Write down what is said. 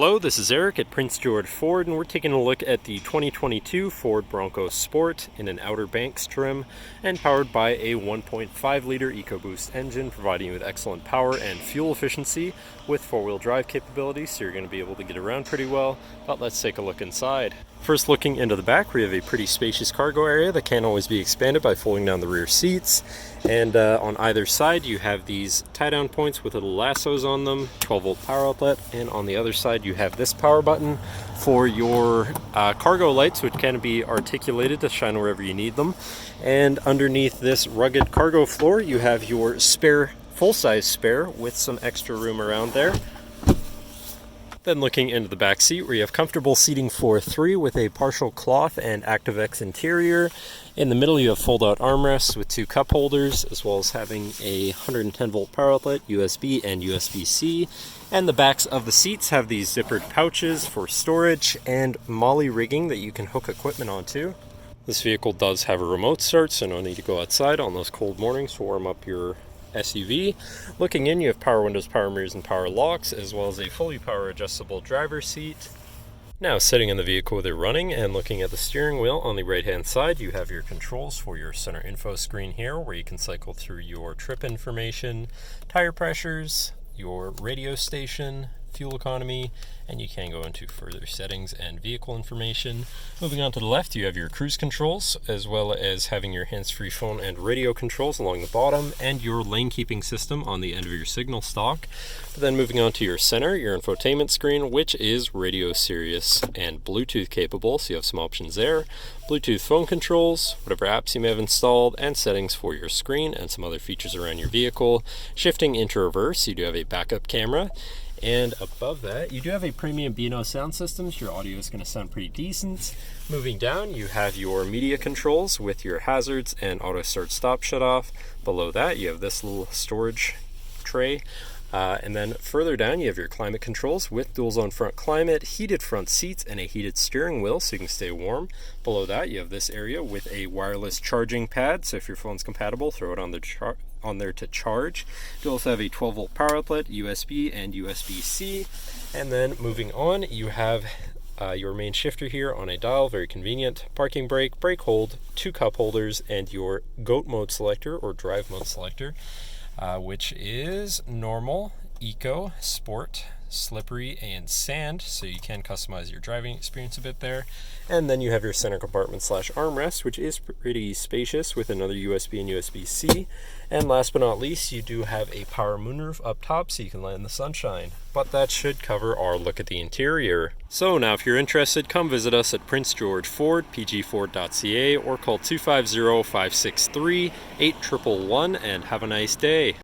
Hello, this is Eric at Prince George Ford, and we're taking a look at the 2022 Ford Bronco Sport in an Outer Banks trim and powered by a 1.5-liter EcoBoost engine, providing you with excellent power and fuel efficiency with four-wheel drive capabilities, so you're going to be able to get around pretty well. But let's take a look inside. First, looking into the back, we have a pretty spacious cargo area that can always be expanded by folding down the rear seats. And on either side, you have these tie-down points with little lassos on them, 12-volt power outlet, and on the other side, you have this power button for your cargo lights, which can be articulated to shine wherever you need them. And underneath this rugged cargo floor, you have your spare, full-size spare with some extra room around there. Then looking into the back seat, where you have comfortable seating for three with a partial cloth and ActiveX interior. In the middle, you have fold-out armrests with two cup holders, as well as having a 110-volt power outlet, USB and USB-C. And the backs of the seats have these zippered pouches for storage and molly rigging that you can hook equipment onto. This vehicle does have a remote start, so no need to go outside on those cold mornings to warm up your SUV. Looking in, you have power windows, power mirrors, and power locks, as well as a fully power adjustable driver's seat. Now, sitting in the vehicle with it running and looking at the steering wheel, on the right hand side you have your controls for your center info screen here, where you can cycle through your trip information, tire pressures, your radio station, fuel economy, and you can go into further settings and vehicle information. Moving on to the left, you have your cruise controls, as well as having your hands-free phone and radio controls along the bottom, and your lane keeping system on the end of your signal stock. But then moving on to your center, your infotainment screen, which is radio, Sirius, and Bluetooth capable, so you have some options there. Bluetooth phone controls, whatever apps you may have installed, and settings for your screen, and some other features around your vehicle. Shifting into reverse, you do have a backup camera. And above that, you do have a premium B&O sound system, so your audio is going to sound pretty decent. Moving down, you have your media controls with your hazards and auto start stop shut off. Below that, you have this little storage tray. And then further down, you have your climate controls with dual zone front climate, heated front seats, and a heated steering wheel so you can stay warm. Below that, you have this area with a wireless charging pad, so if your phone's compatible, throw it on there to charge. You also have a 12-volt power outlet, USB and USB-C. And then moving on, you have your main shifter here on a dial, very convenient. Parking brake, brake hold, two cup holders, and your GOAT mode selector or drive mode selector, which is normal, eco, sport, slippery, and sand, so you can customize your driving experience a bit there. And then you have your center compartment / armrest, which is pretty spacious with another USB and USB-C. And last but not least, you do have a power moonroof up top so you can lie in the sunshine. But that should cover our look at the interior. So now if you're interested, come visit us at Prince George Ford, pgford.ca, or call 250-563-8111 and have a nice day.